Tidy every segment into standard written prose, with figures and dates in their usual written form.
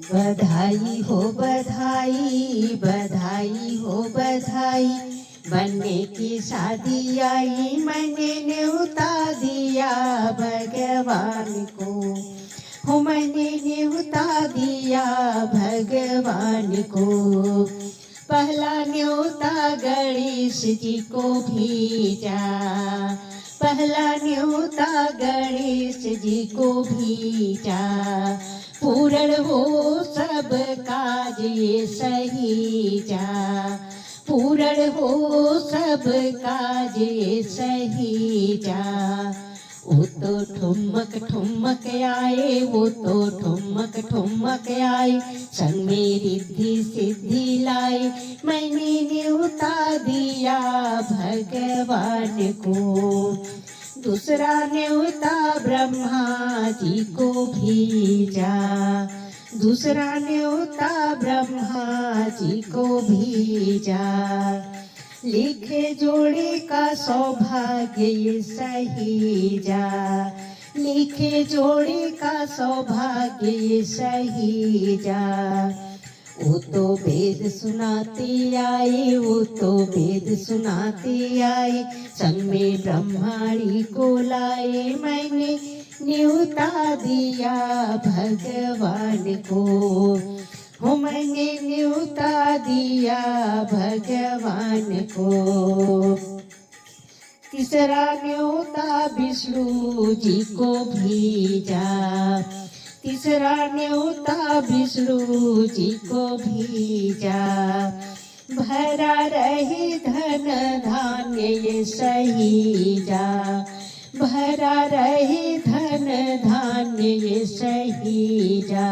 बधाई हो बधाई, बधाई हो बधाई, बनने की शादी आई, मैंने न्योता दिया भगवान को। हो मैंने न्योता दिया भगवान को। पहला न्योता गणेश जी को भेजा, पहला न्योता गणेश जी को भेजा। पूर्ण हो सब काज ये सहीजा, पूर्ण हो सब काज ये सहीजा। वो तो ठुमक ठुमक आए, वो तो ठुमक ठुमक आए, संग में रिद्धि सिद्धि लाए, मैंने न्योता दिया भगवान को। दूसरा न्योता ब्रह्मा जी को भेजा, दूसरा न्योता ब्रह्मा जी को भेजा। लिखे जोड़े का सौभाग्य ये सहीजा, लिखे जोड़े का सौभाग्य ये सहीजा। वो तो वेद सुनाते आए, वो तो वेद सुनाते आए, संग में ब्रह्माणी को लाए, मैंने न्योता दिया भगवान को। हो मैंने न्योता दिया भगवान को। तीसरा न्योता विष्णु जी को भेजा, तीसरा न्योता विष्णु जी को भेजा। भरा रहे धन धान्य ये सहीजा, भरा रहे धन धान्य ये सहीजा।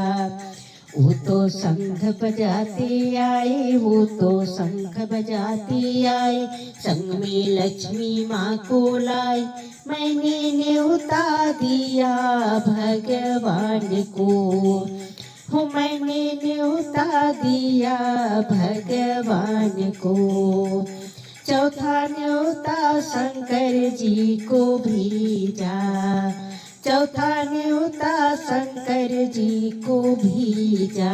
वो तो शंख बजाते आए, वो तो शंख बजाते आए, संग में लक्ष्मी माँ को लाए, मैंने न्योता दिया भगवान को। हो मैंने न्योता दिया भगवान को। चौथा न्योता शंकर जी को भेजा, चौथा न्योता शंकर जी को भेजा।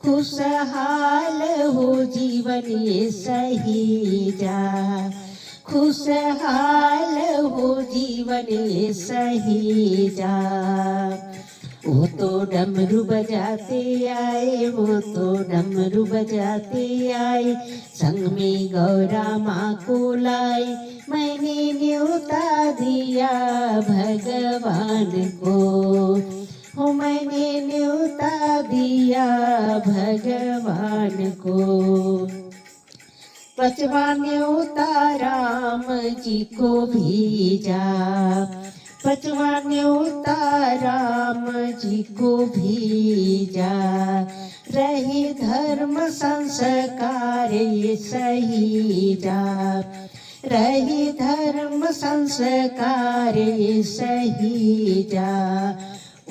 खुशहाल हो जीवन ये सहीजा, खुशहाल हो जीवन ये सहीजा। वो तो डमरू बजाते आए, वो तो डमरू बजाते आए, संग में गौरा माँ को लाए, मैंने न्योता दिया भगवान को। हो मैंने न्योता दिया भगवान को। पांचवा न्योता राम जी को भेजा, पांचवा न्योता राम जी को भेजा। रहे धर्म संस्कार ये सहीजा, रहे धर्म संस्कार ये सहीजा।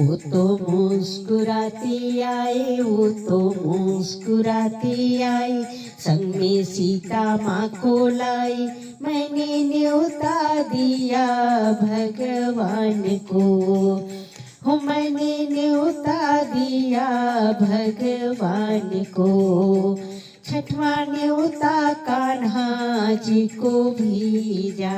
वो तो मुस्कुराते आए, वो तो मुस्कुराते आए, संग में सीता माँ को लाई, मैंने न्योता दिया भगवान को। हो मैंने न्योता दिया भगवान को। छठवा न्योता कान्हा जी को भेजा,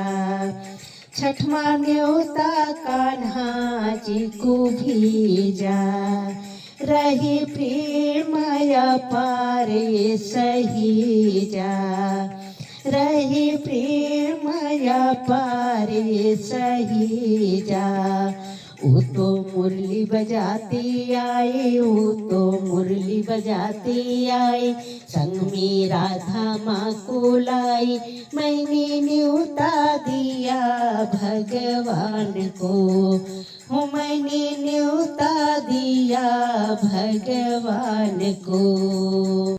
छठवा न्योता कान्हा जी को भेजा। रहे प्रेम अपार ये सहीजा, रहे प्रेम अपार ये सहीजा। वो तो मुरली बजाते आए, वो तो मुरली बजाते आए, संग में राधा माँ को लाई, मैंने न्योता दिया भगवान को। हो मैंने न्योता दिया भगवान को।